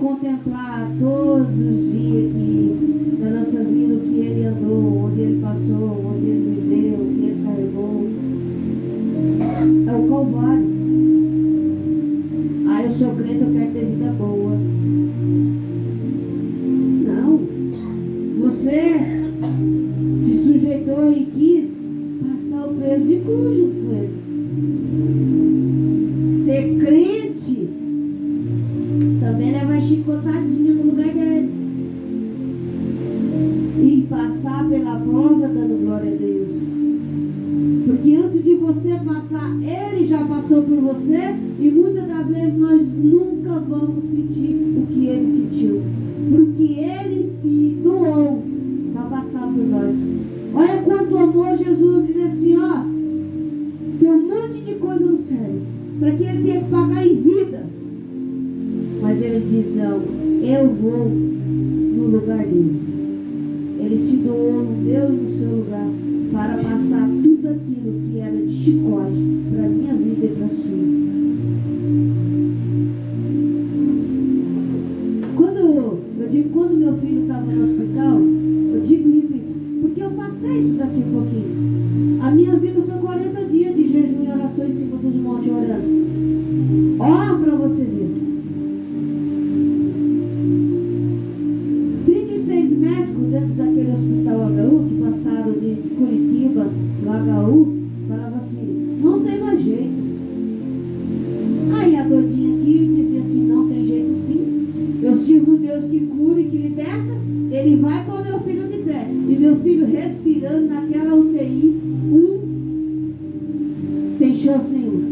contemplar todos os dias da nossa vida, o que Ele andou, onde Ele passou, onde Ele viveu, o que Ele carregou, é o Calvário. Eu sou crente, eu quero ter vida boa. Não. Você se sujeitou e quis passar o peso de cruz junto com Ele. Ser crente também leva chicotadinha no lugar dele. E passar pela prova dando glória a Deus. Porque antes de você passar, Ele já passou por você. E muitas das vezes nós nunca vamos sentir o que Ele sentiu. Porque Ele se doou para passar por nós. Olha quanto amor Jesus diz assim, ó. Tem um monte de coisa no céu. Para que Ele tenha que pagar em vida. Mas Ele diz, não, eu vou no lugar dele. Ele se doou no meu e no seu lugar. Para passar tudo aquilo que era de chicote para a minha vida e para a sua. Quando meu filho estava no hospital, eu digo e repito, porque eu passei isso daqui um pouquinho. A minha vida foi 40 dias de jejum e oração em cima dos montes orando. Ó, para você ver. 36 médicos dentro daquele hospital HU, que passaram de Curitiba, do HU, falavam assim, não tem mais jeito. Aí a doidinha aqui dizia assim, não tem jeito sim. Eu sirvo um Deus que cura e que liberta. Ele vai pôr meu filho de pé. E meu filho respirando naquela UTI, sem chance nenhuma.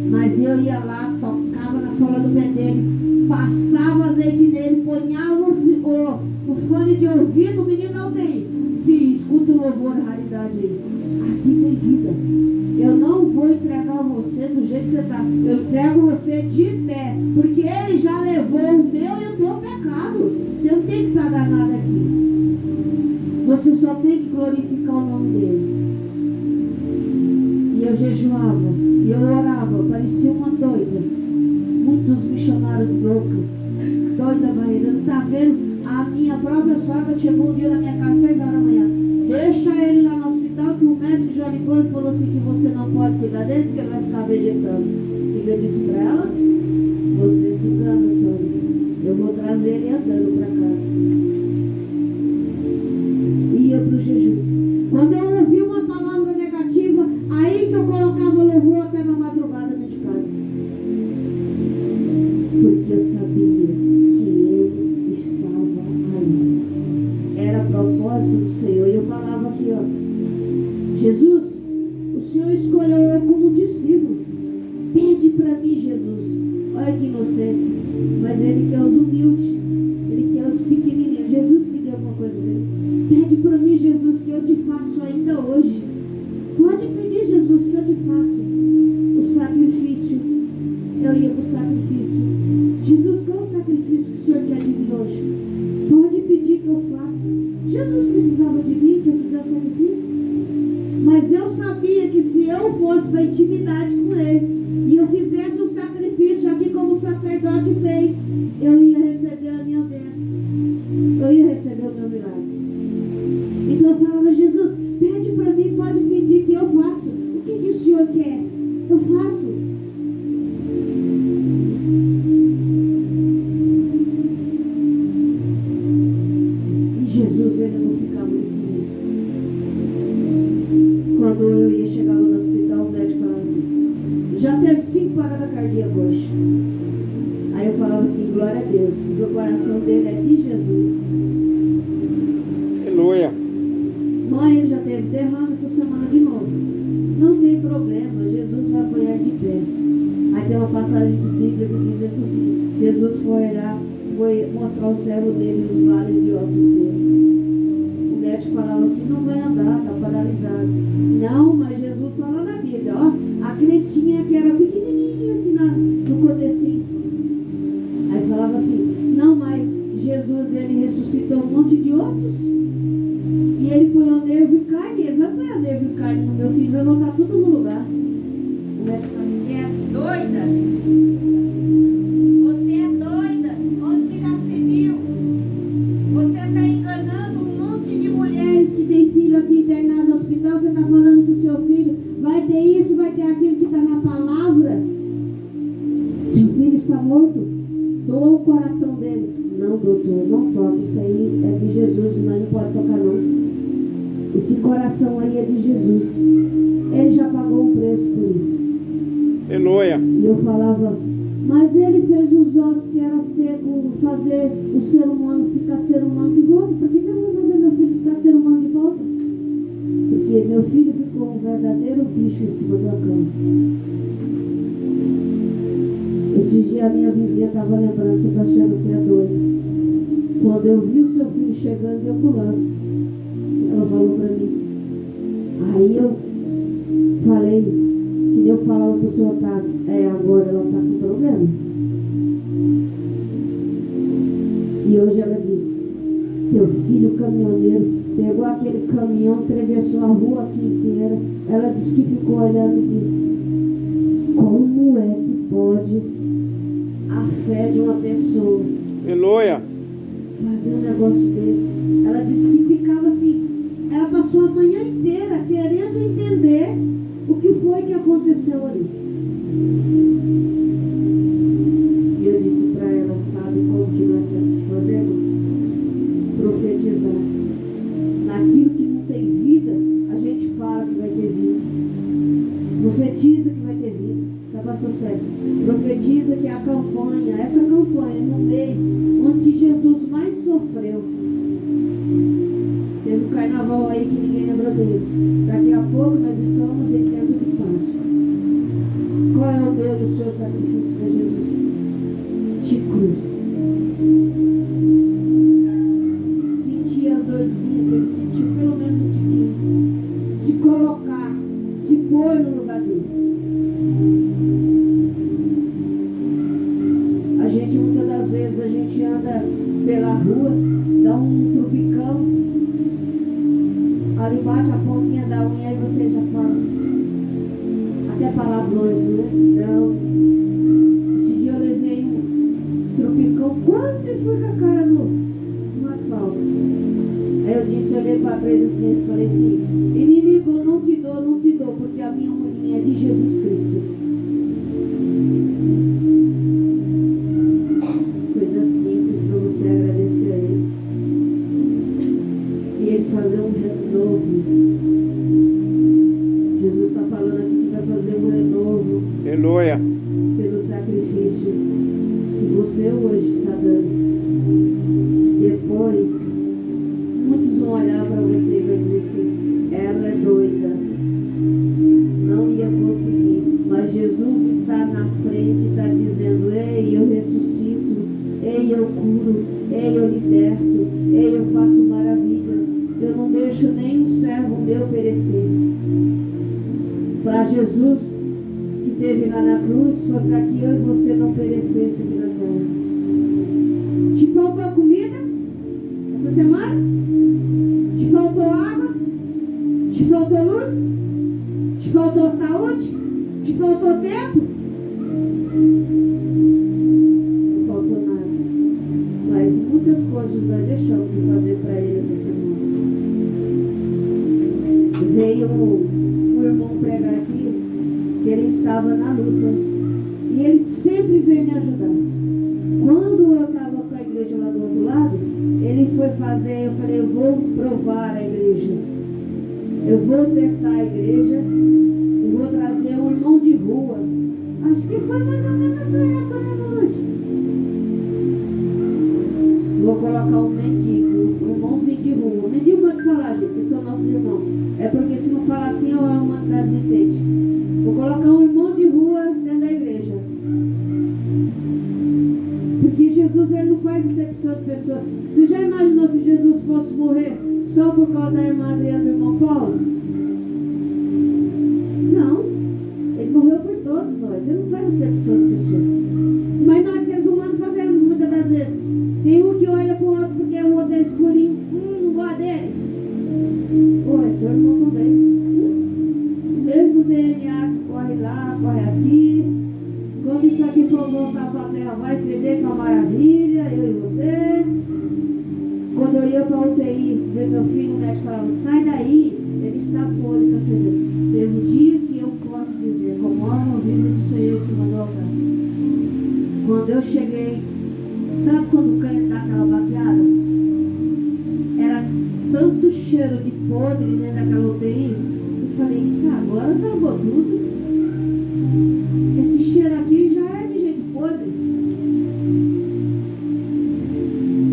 Mas eu ia lá, tocava na sola do pé dele, passava azeite nele, ponhava o fone de ouvido, o menino da UTI. Filho, escuta o louvor, raridade aí. Aqui tem vida. Eu não vou entregar você do jeito que você está. Eu entrego você de pé. Porque Ele já levou o meu e o teu pecado. Você não tem que pagar nada aqui. Você só tem que glorificar o nome dEle. E eu jejuava. E eu orava. Parecia uma doida. Muitos me chamaram de louca. Doida barreira. Não está vendo? A minha própria sogra chegou um dia na minha casa 6 horas da manhã. Deixa ele lá no hospital que o médico já ligou e falou assim que você não pode cuidar dele porque ele vai ficar vegetando. E eu disse para ela, você se engana, sogra. Eu vou trazer ele andando para casa. Ia para o jejum. Quando eu ouvi uma palavra negativa, aí que eu colocava louvor até na madrugada dentro de casa. Porque eu sabia que Ele estava ali. Era propósito do Senhor. E eu falava aqui, ó. Jesus, o Senhor escolheu eu como discípulo. Pede para mim, Jesus. Olha que inocência. Mas Ele quer os humildes. Ele quer os pequenininhos. Jesus pediu alguma coisa dele. Pede para mim, Jesus, que eu te faço ainda hoje. Pode pedir, Jesus, que eu te faço. O sacrifício. Eu ia para o sacrifício. Jesus, qual é o sacrifício que o Senhor quer de mim hoje? Pode pedir que eu faça. Jesus precisava de mim, que eu fizesse sacrifício. Mas eu sabia que se eu fosse para a intimidade com Ele, e eu fizesse um sacrifício aqui como o sacerdote fez, eu ia receber a minha bênção. Eu ia receber o meu milagre. Então eu falava, Jesus, pede para mim, pode pedir que eu faço. O que o Senhor quer? Eu faço. Jesus, Ele não ficava em silêncio. Quando eu ia chegar no hospital, o médico falava assim, já teve 5 paradas cardíacas hoje. Aí eu falava assim, glória a Deus, porque o coração dele é de Jesus. Aleluia. Mãe, ele já teve derrame essa semana de novo. Não tem problema, Jesus vai apoiar de pé. Aí tem uma passagem de Bíblia que diz assim, Jesus foi mostrar o servo dele os vales de ossos secos. O médico falava assim, não vai andar, está paralisado. Não, mas Jesus fala na Bíblia, ó, a crentinha que era pequenininha assim no comecinho. Aí falava assim, não, mas Jesus, Ele ressuscitou um monte de ossos. E Ele põe o nervo e carne, Ele vai pôr o nervo e carne no meu filho, vai voltar tudo no lugar. O médico fala assim, é doida? Você é doida? Onde que já está morto. Doa o coração dele. Não, doutor, não toque. Isso aí é de Jesus, mas não pode tocar não. Esse coração aí é de Jesus. Ele já pagou um preço por isso. Aleluia. E eu falava, mas ele fez os ossos que era seco, fazer o ser humano ficar ser humano de volta. Por que eu não vou fazer meu filho ficar ser humano de volta? Porque meu filho ficou um verdadeiro bicho em cima da cama. Esses dias a minha vizinha estava lembrando, Sebastião, você é doido. Quando eu vi o seu filho chegando de ambulância, ela falou para mim. Aí eu falei, que eu falava para o senhor Otávio, agora ela está com problema. E hoje ela disse, teu filho caminhoneiro pegou aquele caminhão, atravessou a rua aqui inteira. Ela disse que ficou olhando e disse, como é que pode a fé de uma pessoa Aleluia. fazer um negócio desse? Ela disse que ficava assim, ela passou a manhã inteira querendo entender o que foi que aconteceu ali. E eu disse para ela, sabe como que nós temos que fazer? Profetizar. Naquilo que não tem vida, a gente fala que vai ter vida. Profetiza que vai ter vida. Tá, pastor Sérgio? Profetiza que a campanha, essa campanha, no mês onde que Jesus mais sofreu. Teve um carnaval aí que ninguém lembra dele. Daqui a pouco nós estamos em tempo de Páscoa. Qual é o meu e o seu sacrifício para Jesus? De cruz. Sentir as dorzinhas que ele sentiu, pelo menos um tiquinho. Se colocar, se pôr no lugar dele. A gente, muitas das vezes, a gente anda pela rua, dá um tropicão, ali bate a pontinha da unha e você já fala. Até palavrões, né? Não. Esse dia eu levei um tropicão, quase fui com a cara no asfalto. Aí eu disse, olhei para trás assim e falei assim, inimigo, eu não te dou, porque a minha unha é de Jesus Cristo. Coisa simples para você agradecer a Ele. E Ele fazer um renovo. Jesus está falando aqui que vai fazer um renovo. Aleluia. Pelo sacrifício que você hoje está dando. Depois, muitos vão olhar para você e vai dizer assim, ela é doida. Não ia conseguir. Mas Jesus está na frente, está dizendo, ei, eu ressuscito, ei, eu curo, ei, eu liberto, ei, eu faço maravilhas. Eu não deixo nenhum servo meu perecer. Para Jesus, que teve lá na cruz, foi para que eu e você não perecesse aqui na terra. Te faltou comida essa semana? Te faltou água? Te faltou luz? Te faltou saúde? Te faltou tempo? Não faltou nada. Mas muitas coisas nós deixamos de fazer para Ele essa semana. Veio um irmão pregar aqui, que ele estava na luta. E ele sempre veio me ajudar. Quando eu estava com a igreja lá do outro lado, ele foi fazer, eu falei, eu vou provar a igreja. Eu vou testar a igreja e vou trazer um irmão de rua. Acho que foi mais ou menos nessa época, né, hoje? Vou colocar um mendigo, um irmãozinho de rua. Mendigo pode falar, gente, que são nossos irmãos. É porque se não falar assim, eu amo uma cidade não entende. Vou colocar um irmão de rua dentro da igreja. Porque Jesus, ele não faz exceção de pessoa. Você já imaginou se Jesus fosse morrer só por causa da irmã Adriana e do irmão Paulo? Não. Ele morreu por todos nós. Ele não faz exceção de pessoa. Mas nós, seres humanos, fazemos muitas das vezes. Tem um que olha para o outro porque o outro é escurinho. Não gosta dele. Pô, é seu irmão também. O mesmo DNA que corre lá, corre aqui. Quando isso aqui for voltar para a terra, vai feder com a maravilha, eu e você. Quando eu ia para a UTI ver meu filho, o médico falava, sai daí, ele está podre, está fedendo. Teve um dia que eu posso dizer, como alma viva do Senhor em cima do altar. Quando eu cheguei, sabe quando o crente dá aquela baqueada? Era tanto cheiro de podre dentro daquela UTI. Eu falei, isso agora salvou tudo. Esse cheiro aqui já é de jeito podre.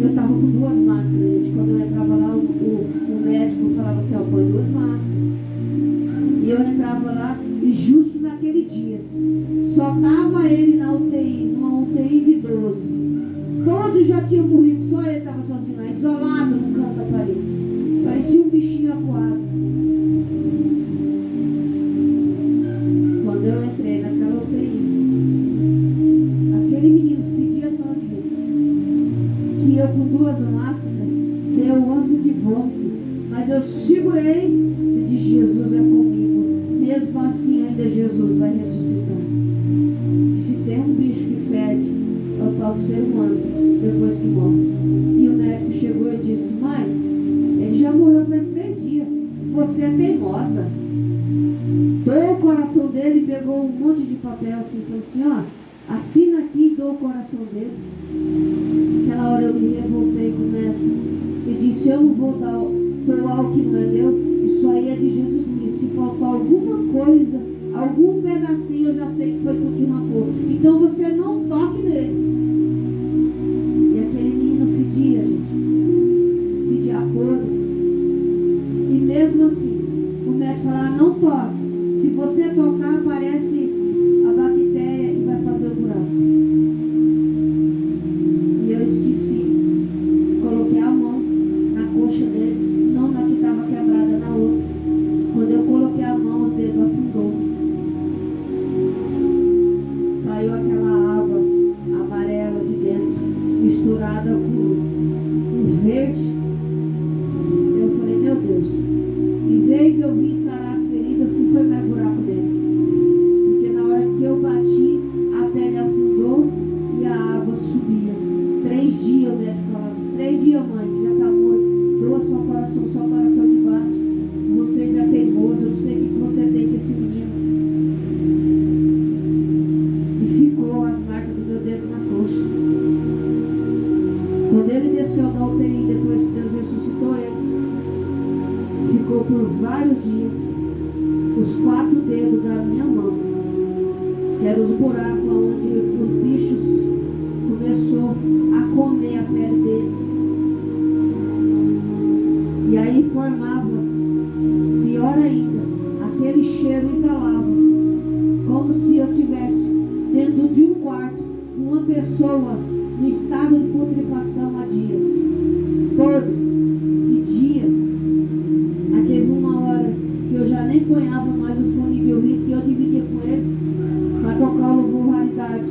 Eu estava com 2 máscaras, gente. Quando eu entrava lá, o médico falava assim, ó, põe 2 máscaras. E eu entrava lá, e justo naquele dia, só estava ele na UTI, numa UTI de 12. Todos já tinham morrido, só ele estava sozinho lá, isolado no canto da parede. Parecia um bichinho acuado. Quando eu entrei naquela UTI, aquele menino fedia tanto, gente, que eu com 2 máscaras dei um ânsia de vômito. Mas eu segurei e disse, Jesus é comigo. Mesmo assim, ainda Jesus vai ressuscitar. Se tem um bicho que fede, é o tal do ser humano, depois que morre. E o médico chegou e disse, mãe, ele já morreu faz 3 dias. Você é teimosa. Dou o coração dele e pegou um monte de papel assim, falou assim, ó, assina aqui e dou o coração dele. Naquela hora eu me revoltei com o médico e disse, eu não vou doar o que não é meu. Isso aí é de Jesus Cristo. Se faltar alguma coisa, algum pedacinho, eu já sei que foi tudo que arrancou. Então você não toque nele. E aquele menino fedia, gente. Fedia podre. E mesmo assim, o médico falava, não toque. Se você tocar, aparece a bactéria e vai fazer o buraco. E eu esqueci. Coloquei a mão na coxa dele, não na que estava quebrada, na outra. Quando eu coloquei a mão, os dedos afundou. Saiu aquela água amarela de dentro, misturada com um verde. Eu falei, meu Deus. Em vez de eu vir sarar as feridas, foi mais buraco dele. Porque na hora que eu bati, a pele afundou e a água subia. 3 dias, o médico falava, 3 dias, mãe, que já está morto. Doa só coração que bate. Vocês é teimoso, eu não sei o que você tem com esse menino. E ficou as marcas do meu dedo na coxa. Quando ele desceu da UTI, depois que Deus ressuscitou ele, ficou por vários dias os 4 dedos da minha mão, que eram os buracos onde os bichos começou a comer a pele dele. E aí formava, pior ainda, aquele cheiro exalava, como se eu tivesse dentro de um quarto, uma pessoa no estado de putrefação há dias, podre, fedia. Aí teve uma hora que eu já nem ponhava mais o fone de ouvido, que eu dividia com ele, para tocar o louvor raridade,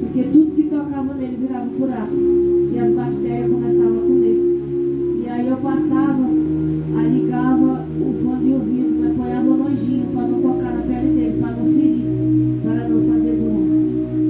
porque tudo que tocava nele virava buraco.